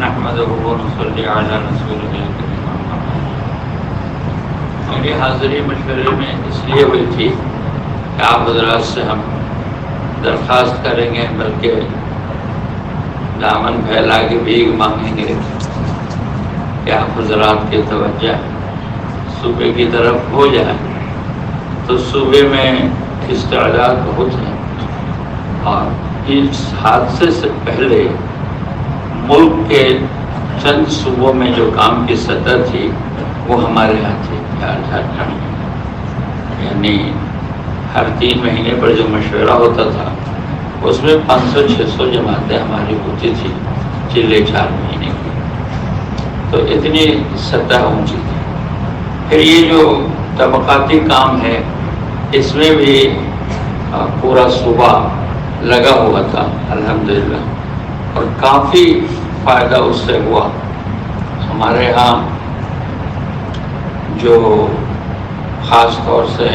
نحمده ونصلي على رسوله الكريم أما بعد۔ میری حاضری مشورے میں اس لیے ہوئی تھی کہ آپ حضرات سے ہم درخواست کریں گے، بلکہ دامن پھیلا کے بھیک مانگیں گے کہ آپ حضرات کی توجہ صوبے کی طرف ہو جائے۔ تو صوبے میں استعداد بہت ہیں، اور اس حادثے سے پہلے ملک کے چند صوبوں میں جو کام کی سطح تھی وہ ہمارے یہاں تھی، جھارکھنڈ میں۔ یعنی ہر 3 مہینے پر جو مشورہ ہوتا تھا اس میں 500-600 جماعتیں ہماری ہوتی تھی چلے 4 مہینے کی، تو اتنی سطح اونچی تھی۔ پھر یہ جو طبقاتی کام ہے اس میں بھی پورا صوبہ لگا ہوا تھا الحمدللہ، اور کافی فائدہ اس سے ہوا۔ ہمارے ہاں جو خاص طور سے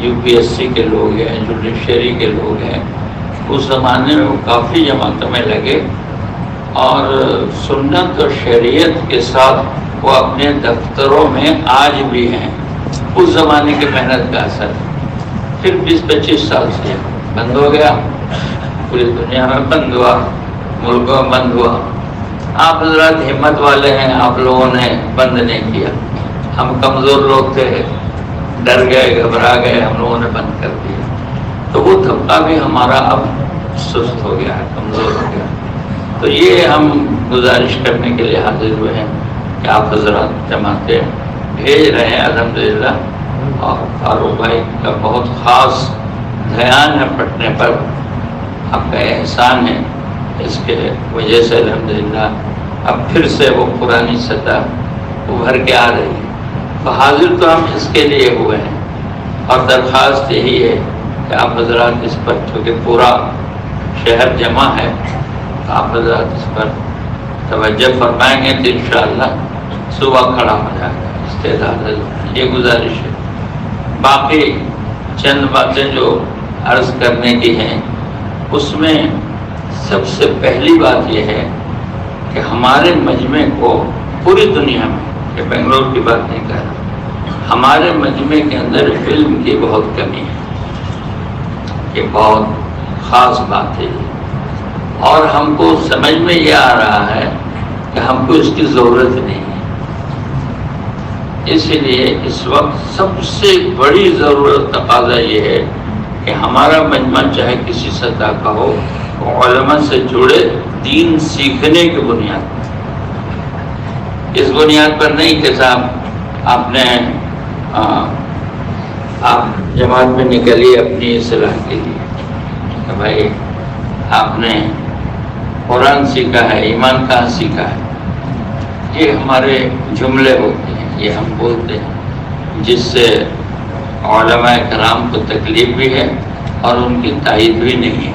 UPSC کے لوگ ہیں، جوڈیشری کے لوگ ہیں، اس زمانے میں وہ کافی جماعتوں میں لگے، اور سنت اور شریعت کے ساتھ وہ اپنے دفتروں میں آج بھی ہیں۔ اس زمانے کی محنت کا اثر پھر 20-25 سال سے بند ہو گیا، پوری دنیا میں بند ہوا، ملکوں میں بند ہوا۔ آپ حضرات ہمت والے ہیں، آپ لوگوں نے بند نہیں کیا۔ ہم کمزور لوگ تھے، ڈر گئے، گھبرا گئے، ہم لوگوں نے بند کر دیا۔ تو وہ طبقہ بھی ہمارا اب سست ہو گیا ہے، کمزور ہو گیا۔ تو یہ ہم گزارش کرنے کے لیے حاضر ہوئے ہیں کہ آپ حضرات جماعتیں بھیج رہے ہیں الحمدللہ، اور فاروق بھائی کا بہت خاص دھیان ہے پٹنے پر، آپ کا احسان ہے، اس کے وجہ سے الحمدللہ اب پھر سے وہ پرانی سطح ابھر کے آ رہی ہے۔ تو حاضر تو ہم اس کے لیے ہوئے ہیں، اور درخواست یہی ہے کہ آپ حضرات اس پر، چونکہ پورا شہر جمع ہے، تو آپ حضرات اس پر توجہ فرمائیں گے تو انشاءاللہ صبح کھڑا ہو جائے گا استعداد۔ یہ گزارش ہے۔ باقی چند باتیں جو عرض کرنے کی ہیں، اس میں سب سے پہلی بات یہ ہے کہ ہمارے مجمع کو پوری دنیا میں، کہ بنگلور کی بات نہیں کر رہا، ہمارے مجمع کے اندر علم کی بہت کمی ہے۔ یہ بہت خاص بات ہے، اور ہم کو سمجھ میں یہ آ رہا ہے کہ ہم کو اس کی ضرورت نہیں ہے۔ اس لیے اس وقت سب سے بڑی ضرورت تقاضا یہ ہے کہ ہمارا مجمع چاہے کسی سطح کا ہو، علماء سے جڑے دین سیکھنے کی بنیاد پر۔ اس بنیاد پر نہیں کہ صاحب آپ جماعت میں نکلی اپنی اصلاح کے لیے، کہ بھائی آپ نے قرآن سیکھا ہے، ایمان کہاں سیکھا ہے۔ یہ ہمارے جملے ہوتے ہیں، یہ ہم بولتے ہیں، جس سے علماء کرام کو تکلیف بھی ہے اور ان کی تائید بھی نہیں ہے۔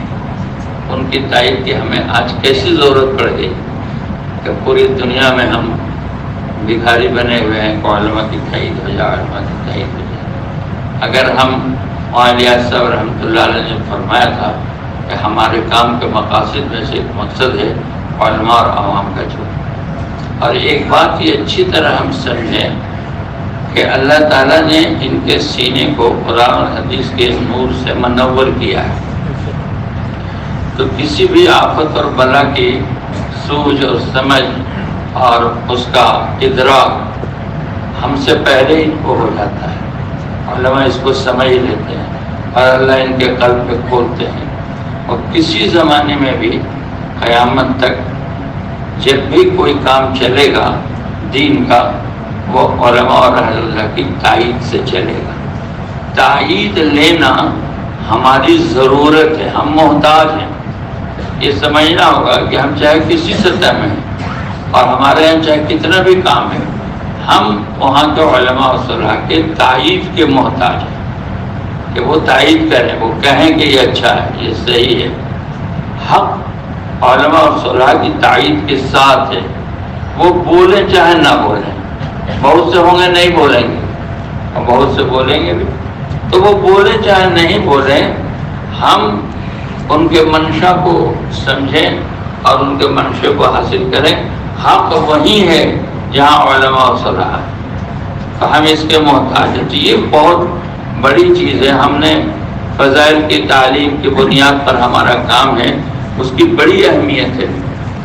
ان کی تائید کی ہمیں آج کیسی ضرورت پڑ گئی کہ پوری دنیا میں ہم بھکاری بنے ہوئے ہیں کہ علماء کی تائید ہو جائے، علماء کی تائید ہو جائے۔ اگر ہم الیاس صاحب رحمۃ اللہ علیہ نے فرمایا تھا کہ ہمارے کام کے مقاصد میں سے ایک مقصد ہے علماء اور عوام کا جوڑ، اور ایک بات یہ اچھی طرح ہم سمجھیں کہ اللہ تعالیٰ نے ان کے سینے کو قرآن اور حدیث کے نور سے منور کیا ہے، تو کسی بھی آفت اور بلا کی سوجھ اور سمجھ اور اس کا ادراک ہم سے پہلے ان کو ہو جاتا ہے۔ علماء اس کو سمجھ لیتے ہیں اور اللہ ان کے قلب پہ کھولتے ہیں، اور کسی زمانے میں بھی قیامت تک جب بھی کوئی کام چلے گا دین کا، وہ علماء اور اہل اللہ کی تائید سے چلے گا۔ تائید لینا ہماری ضرورت ہے، ہم محتاج ہیں۔ یہ سمجھنا ہوگا کہ ہم چاہے کسی سطح میں ہیں، اور ہمارے یہاں چاہے کتنا بھی کام ہے، ہم وہاں کے علماء و صلاح کے تائید کے محتاج ہیں، کہ وہ تائید کریں، وہ کہیں کہ یہ اچھا ہے، یہ صحیح ہے۔ حق علماء اور صلاح کی تائید کے ساتھ ہے، وہ بولیں چاہے نہ بولیں۔ بہت سے ہوں گے نہیں بولیں گے، اور بہت سے بولیں گے بھی، تو وہ بولیں چاہے نہیں بولیں، ہم ان کے منشا کو سمجھیں اور ان کے منشے کو حاصل کریں، حق وہی ہے جہاں علماء و صلاح ہے، تو ہم اس کے محتاج ہیں۔ تو یہ بہت بڑی چیز ہے۔ ہم نے فضائل کی تعلیم کی بنیاد پر ہمارا کام ہے، اس کی بڑی اہمیت ہے،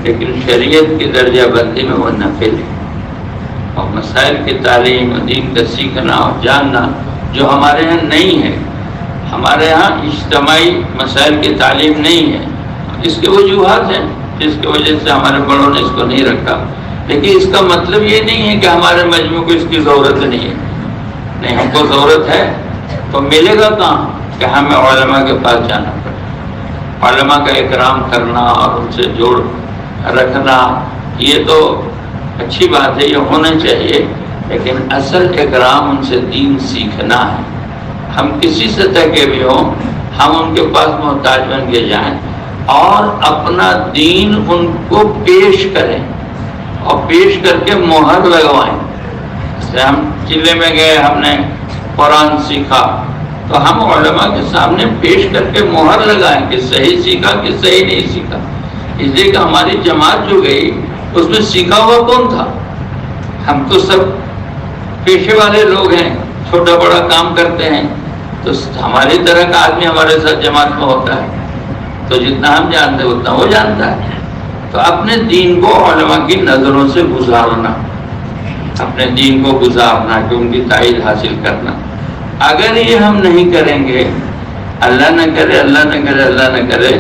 لیکن شریعت کی درجہ بندی میں وہ نفل ہے۔ اور مسائل کی تعلیم، دین کا سیکھنا اور جاننا جو ہمارے ہاں نہیں ہے، ہمارے ہاں اجتماعی مسائل کی تعلیم نہیں ہے۔ اس کے وجوہات ہیں جس کی وجہ سے ہمارے بڑوں نے اس کو نہیں رکھا، لیکن اس کا مطلب یہ نہیں ہے کہ ہمارے مجموع کو اس کی ضرورت نہیں ہے۔ نہیں، ہم کو ضرورت ہے تو ملے گا کہاں کہ ہمیں علماء کے پاس جانا پڑے۔ علماء کا اکرام کرنا اور ان سے جوڑ رکھنا یہ تو اچھی بات ہے، یہ ہونا چاہیے، لیکن اصل اکرام ان سے دین سیکھنا ہے۔ ہم کسی سطح کے بھی ہوں، ہم ان کے پاس محتاج بن کے جائیں اور اپنا دین ان کو پیش کریں اور پیش کر کے مہر لگوائیں۔ جیسے ہم چلے میں گئے، ہم نے قرآن سیکھا، تو ہم علماء کے سامنے پیش کر کے مہر لگائیں کہ صحیح سیکھا کہ صحیح نہیں سیکھا۔ اس لیے کہ ہماری جماعت جو گئی اس میں سیکھا ہوا کون تھا؟ ہم تو سب پیشے والے لوگ ہیں، چھوٹا بڑا کام کرتے ہیں، تو ہماری طرح کا آدمی ہمارے ساتھ جماعت میں ہوتا ہے، تو جتنا ہم جانتے ہیں اتنا وہ جانتا ہے۔ تو اپنے دین کو علماء کی نظروں سے گزارنا، اپنے دین کو گزارنا کہ ان کی تائید حاصل کرنا۔ اگر یہ ہم نہیں کریں گے، اللہ نہ کرے اللہ نہ کرے اللہ نہ کرے،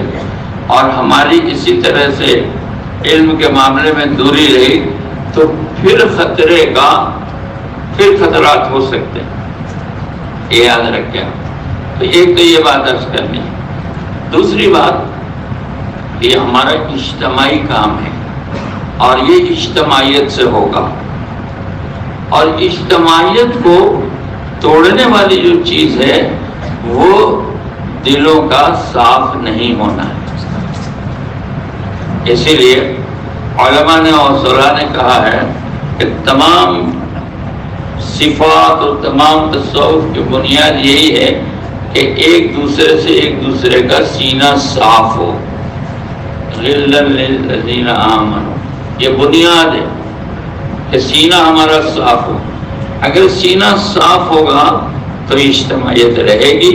اور ہماری اسی طرح سے علم کے معاملے میں دوری رہی، تو پھر خطرات ہو سکتے ہیں، یہ یاد رکھیں۔ تو ایک تو یہ بات عرض کرنی۔ دوسری بات، یہ ہمارا اجتماعی کام ہے اور یہ اجتماعیت سے ہوگا، اور اجتماعیت کو توڑنے والی جو چیز ہے وہ دلوں کا صاف نہیں ہونا ہے۔ اسی لیے علماء نے اور صلاح نے کہا ہے کہ تمام صفات اور تمام تصوف کی بنیاد یہی ہے کہ ایک دوسرے سے ایک دوسرے کا سینہ صاف ہو۔ للذین آمنوا، یہ بنیاد ہے کہ سینہ ہمارا صاف ہو۔ اگر سینہ صاف ہوگا تو اجتماعیت رہے گی،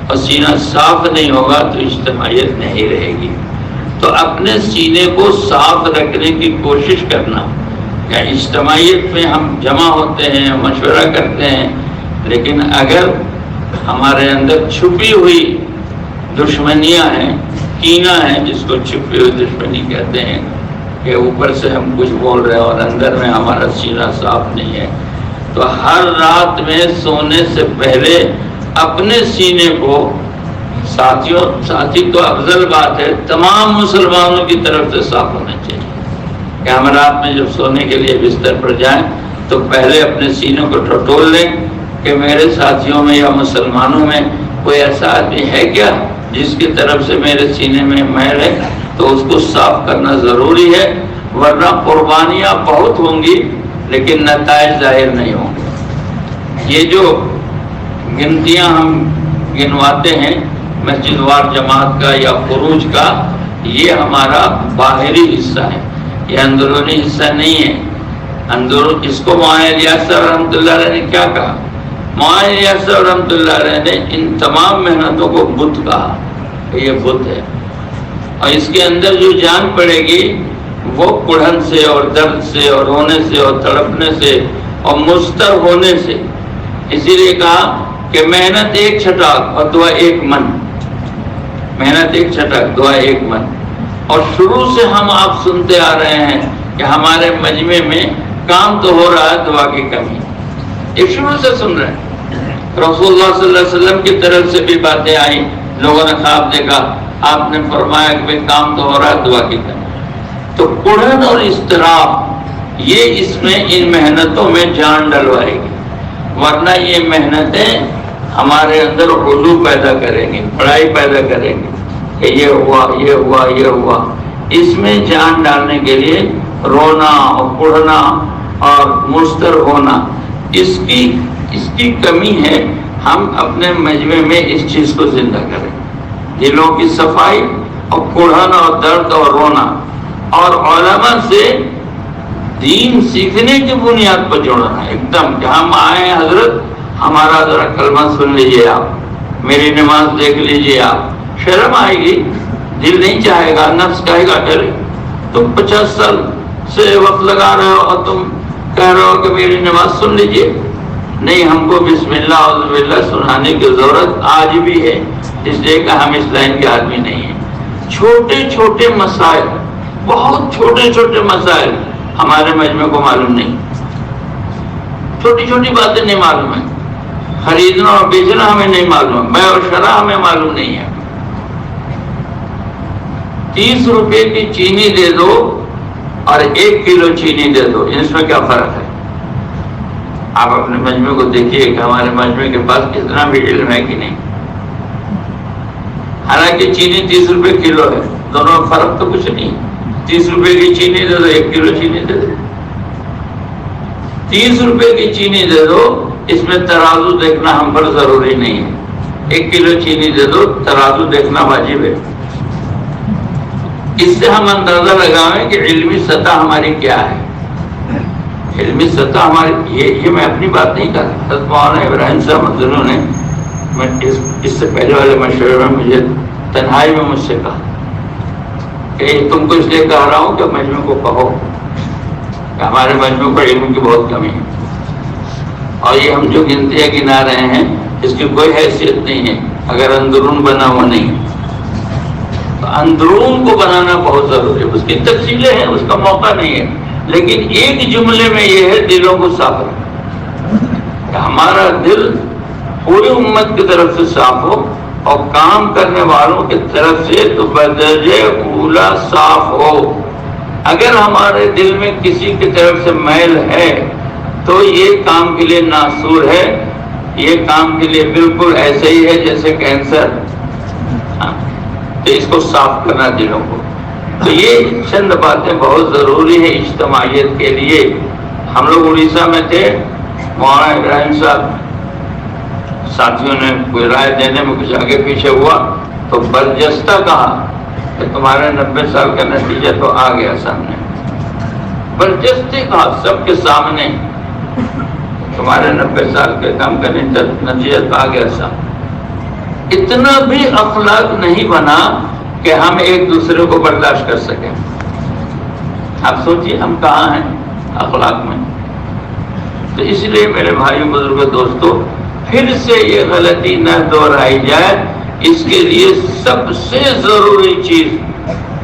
اور سینہ صاف نہیں ہوگا تو اجتماعیت نہیں رہے گی۔ تو اپنے سینے کو صاف رکھنے کی کوشش کرنا، کہ اجتماعیت میں ہم جمع ہوتے ہیں، مشورہ کرتے ہیں، لیکن اگر ہمارے اندر چھپی ہوئی دشمنیاں ہیں، کینہ ہے، جس کو چھپی ہوئی دشمنی کہتے ہیں، کہ اوپر سے ہم کچھ بول رہے ہیں اور اندر میں ہمارا سینہ صاف نہیں ہے، تو ہر رات میں سونے سے پہلے اپنے سینے کو، ساتھی تو افضل بات ہے، تمام مسلمانوں کی طرف سے صاف ہونا چاہیے، کہ ہم رات میں جب سونے کے لیے بستر پر جائیں تو پہلے اپنے سینوں کو ٹٹول لیں کہ میرے ساتھیوں میں یا مسلمانوں میں کوئی ایسا آدمی ہے کیا جس کی طرف سے میرے سینے میں میل ہے، تو اس کو صاف کرنا ضروری ہے، ورنہ قربانیاں بہت ہوں گی لیکن نتائج ظاہر نہیں ہوں گے۔ یہ جو گنتیاں ہم گنواتے ہیں مسجد وار جماعت کا یا خروج کا، یہ ہمارا باہری حصہ ہے، یہ اندرونی حصہ نہیں ہے۔ اس کو مولانا الیاس صاحب رحمۃ اللہ علیہ نے کیا کہا؟ مولانا الیاس صاحب رحمۃ اللہ علیہ نے ان تمام محنتوں کو بت کہا کہ یہ بت ہے، اور اس کے اندر جو جان پڑے گی وہ کڑھن سے اور درد سے اور رونے سے اور تڑپنے سے اور مستر ہونے سے۔ اسی لیے کہا کہ محنت ایک چھٹاک اور دعا ایک من، محنت ایک چھٹاک دعا ایک من۔ اور شروع سے ہم آپ سنتے آ رہے ہیں کہ ہمارے مجمع میں کام تو ہو رہا ہے، دعا کی کمی، یہ شروع سے سن رہے ہیں۔ رسول اللہ صلی اللہ علیہ وسلم کی طرف سے بھی باتیں آئیں، لوگوں نے خواب دیکھا، آپ نے فرمایا کہ کام تو ہو رہا ہے، دعا کی کمی۔ تو کڑھن اور اضطراب یہ اس میں ان محنتوں میں جان ڈلوائے گی، ورنہ یہ محنتیں ہمارے اندر عضو پیدا کریں گی، پڑھائی پیدا کریں گی کہ یہ ہوا یہ ہوا یہ ہوا۔ اس میں جان ڈالنے کے لیے رونا اور پڑھنا اور مستر ہونا، اس کی کمی ہے۔ ہم اپنے مجمع میں اس چیز کو زندہ کریں، دلوں کی صفائی اور کڑھن اور درد اور رونا، اور علماء سے دین سیکھنے کی بنیاد پر جوڑنا ہے ایک دم کہ ہم آئے حضرت ہمارا ذرا کلمہ سن لیجئے آپ، میری نماز دیکھ لیجئے آپ، شرم آئے گی، دل نہیں چاہے گا، نفس کہے گا کرے، تم 50 سال سے وقت لگا رہے ہو اور تم کہہ رہے ہو کہ میری نماز سن لیجئے۔ نہیں، ہم کو بسم اللہ اعوذ باللہ سنانے کی ضرورت آج بھی ہے، اس لیے کہ ہم اس لائن کے آدمی نہیں ہیں۔ چھوٹے چھوٹے مسائل، بہت چھوٹے چھوٹے مسائل ہمارے مجمع کو معلوم نہیں، چھوٹی چھوٹی باتیں نہیں معلوم ہیں، خریدنا اور بیچنا ہمیں نہیں معلوم ہے، میں اور شرح ہمیں معلوم نہیں ہے۔ 30 روپے کی چینی دے دو اور 1 کلو چینی دے دو، اس میں کیا فرق ہے؟ آپ اپنے مجمع کو دیکھیے کہ ہمارے مجمع کے پاس کتنا بھی علم ہے کہ نہیں۔ حالانکہ چینی 30 روپے کلو ہے، دونوں میں فرق تو کچھ نہیں۔ 30 روپے کی چینی دے دو، 1 کلو چینی دے دو۔ 30 روپے کی چینی دے دو، اس میں ترازو دیکھنا ہم پر ضروری نہیں ہے۔ 1 کلو چینی دے دو، ترازو دیکھنا واجب ہے۔ اس سے ہم اندازہ لگائیں کہ علمی سطح ہماری کیا ہے۔ علمی سطح ہماری یہ میں اپنی بات نہیں کر رہا، حضرت مولانا ابراہیم صاحب مدنو نے اس سے پہلے والے مشورے میں مجھے تنہائی میں مجھ سے کہا کہ تم کو اس لیے کہہ رہا ہوں کہ مجمع کو کہو کہ ہمارے مجمع پر علم کی بہت کمی ہے، اور یہ ہم جو گنتیاں گنا رہے ہیں اس کی کوئی حیثیت نہیں ہے اگر اندرون بنا ہوا نہیں ہے۔ تو اندرون کو بنانا بہت ضروری ہے، اس کی تفصیلیں ہیں، اس کا موقع نہیں ہے، لیکن ایک جملے میں یہ ہے دلوں کو صاف رکھنا کہ ہمارا دل پوری امت کی طرف سے صاف ہو اور کام کرنے والوں کی طرف سے تو بدرجہ اولا صاف ہو۔ اگر ہمارے دل میں کسی کی طرف سے میل ہے تو یہ کام کے لیے ناسور ہے، یہ کام کے لیے بالکل ایسے ہی ہے جیسے کینسر۔ تو اس کو صاف کرنا دلوں کو۔ تو یہ چند باتیں بہت ضروری ہیں اجتماعیت کے لیے۔ ہم لوگ اڑیسہ میں تھے، مولانا ابراہیم صاحب ساتھیوں نے کوئی رائے دینے میں کچھ آگے پیچھے ہوا تو برجستہ کہا کہ تمہارے 90 سال کا نتیجہ تو آ گیا سامنے۔ برجستے کہا سب کے سامنے، تمہارے 90 سال کے کام کا نتیجہ تو آ گیا سامنے۔ اتنا بھی اخلاق نہیں بنا کہ ہم ایک دوسرے کو برداشت کر سکیں۔ آپ سوچئے ہم کہاں ہیں اخلاق میں۔ تو اس لیے میرے بھائیوں بزرگوں دوستوں، پھر سے یہ غلطی نہ دہرائی جائے، اس کے لیے سب سے ضروری چیز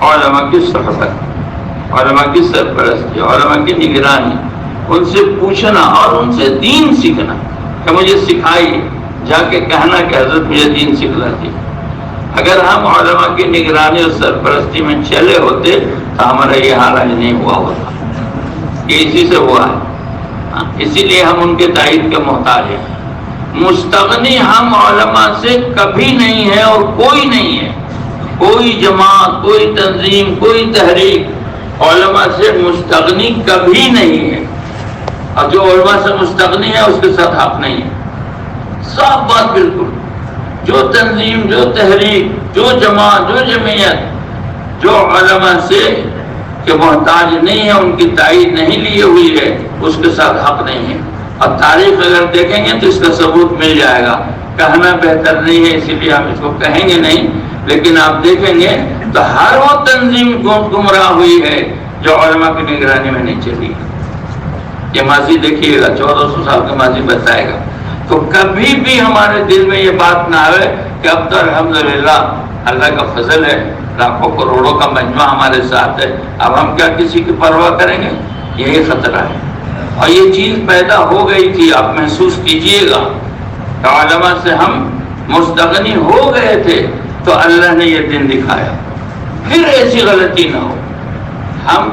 علماء کی صحبت، علماء کی سرپرستی، علماء کی نگرانی، ان سے پوچھنا اور ان سے دین سیکھنا کہ مجھے سکھائیے، جا کے کہنا کہ حضرت مجھے دین سکھلاتی۔ اگر ہم علماء کی نگرانی اور سرپرستی میں چلے ہوتے تو ہمارا یہ حال آج نہیں ہوا ہوتا۔ یہ اسی سے ہوا ہے، اسی لیے ہم ان کے تائید کے محتاج ہیں۔ مستغنی ہم علماء سے کبھی نہیں ہے اور کوئی نہیں ہے، کوئی جماعت، کوئی تنظیم، کوئی تحریک علماء سے مستغنی کبھی نہیں ہے، اور جو علماء سے مستغنی ہے اس کے ساتھ حق نہیں ہے۔ صاف بات بالکل۔ جو تنظیم، جو تحریک، جو جماعت، جو جمعیت جو علماء سے کہ محتاج نہیں ہے، ان کی تائید نہیں لیے ہوئی ہے، اس کے ساتھ حق نہیں ہے۔ اور تاریخ اگر دیکھیں گے تو اس کا ثبوت مل جائے گا۔ کہنا بہتر نہیں ہے اسی لیے ہم اس کو کہیں گے نہیں، لیکن آپ دیکھیں گے تو ہر وہ تنظیم گمراہ ہوئی ہے جو علماء کی نگرانی میں نہیں چلی۔ یہ ماضی دیکھیے گا، 1400 سال کا ماضی بتائے گا۔ تو کبھی بھی ہمارے دل میں یہ بات نہ آئے کہ اب تو الحمدللہ اللہ کا فضل ہے، لاکھوں کروڑوں کا مجمع ہمارے ساتھ ہے، اب ہم کیا کسی کی پرواہ کریں گے؟ یہی خطرہ ہے۔ اور یہ چیز پیدا ہو گئی تھی، آپ محسوس کیجئے گا کہ علماء سے ہم مستغنی ہو گئے تھے تو اللہ نے یہ دن دکھایا۔ پھر ایسی غلطی نہ ہو، ہم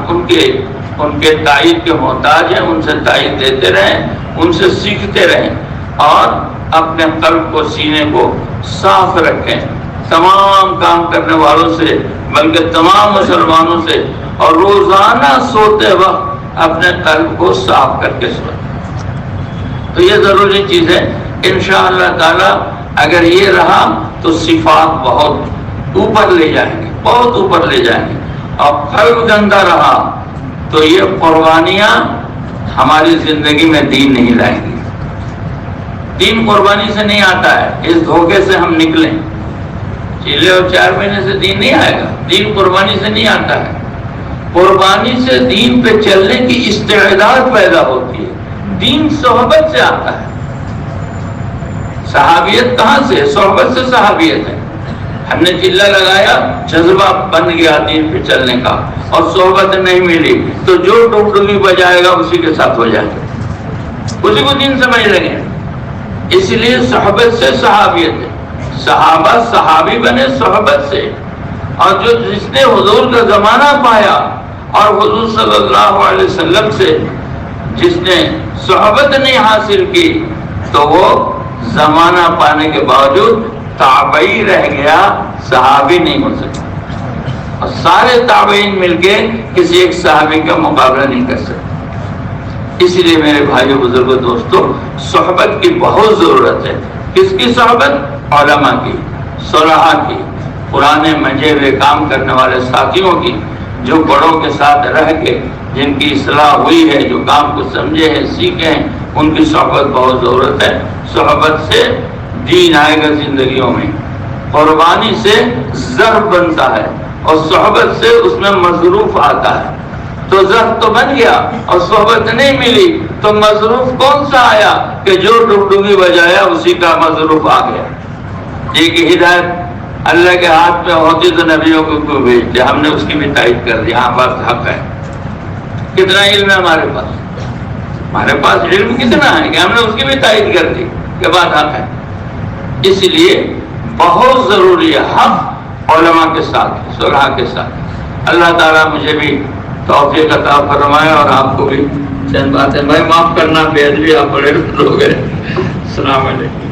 ان کے تائید کے محتاج ہیں، ان سے تائید دیتے رہیں، ان سے سیکھتے رہیں، اور اپنے قلب کو، سینے کو صاف رکھیں تمام کام کرنے والوں سے، بلکہ تمام مسلمانوں سے، اور روزانہ سوتے وقت اپنے قلب کو صاف کر کے سوئیں۔ تو یہ ضروری چیز ہے۔ انشاءاللہ تعالی اگر یہ رہا تو صفات بہت اوپر لے جائیں گے، بہت اوپر لے جائیں گے۔ اور قلب گندا رہا تو یہ قربانیاں ہماری زندگی میں دین نہیں لائیں گی. دین قربانی سے نہیں آتا ہے. اس دھوکے سے ہم نکلیں. چیلے اور 4 مہینے سے دین نہیں آئے گا. دین قربانی سے نہیں آتا ہے. قربانی سے دین پہ چلنے کی استعداد پیدا ہوتی ہے. دین صحبت سے آتا ہے. صحابیت کہاں سے؟ صحبت سے صحابیت ہے. ہم نے چلہ لگایا، جذبہ بن گیا دین پہ چلنے کا، اور صحبت نہیں ملی تو جو ڈگڈگی بجائے گا اسی کے ساتھ ہو جائے گا، اسی کو دین سمجھ لیں گے. اس لیے صحبت سے صحابیت ہے. صحابہ صحابی بنے صحبت سے. اور جس نے حضور کا زمانہ پایا اور حضور صلی اللہ علیہ وسلم سے جس نے صحبت نہیں حاصل کی تو وہ زمانہ پانے کے باوجود تابعی رہ گیا، صحابی نہیں ہو سکتا. اور سارے تابعین مل کے کسی ایک صحابی کا مقابلہ نہیں کر سکتے. اس لیے میرے بھائیو، بزرگوں، دوستوں، صحبت کی بہت ضرورت ہے. کس کی صحبت؟ علماء کی، صلحاء کی، پرانے منجے ہوئے کام کرنے والے ساتھیوں کی، جو بڑوں کے ساتھ رہ کے جن کی اصلاح ہوئی ہے، جو کام کو سمجھے ہیں، سیکھے ہیں، ان کی صحبت بہت ضرورت ہے. صحبت سے دین آئے گا زندگیوں میں. قربانی سے ضرب بنتا ہے اور صحبت سے اس میں مظروف آتا ہے. تو ضرب تو بن گیا اور صحبت نہیں ملی تو مظروف کون سا آیا کہ جو ڈگڈگی بجایا اسی کا مظروف آ گیا. ایک ہدایت اللہ کے ہاتھ میں ہوتی تو نبیوں کو کیوں بھیجتے؟ ہم نے اس کی بھی تائید کر دی. ہاں بس حق ہے. کتنا علم ہے ہمارے پاس علم کتنا ہے کہ ہم نے اس کی بھی تائید کر دی کہ بات حق ہے. اس لیے بہت ضروری ہے حق علماء کے ساتھ، صلحاء کے ساتھ. اللہ تعالیٰ مجھے بھی توفیق عطا فرمائے اور آپ کو بھی چند باتیں. میں معاف کرنا، بے ادبی آپ بڑے لوگ ہیں. السلام علیکم.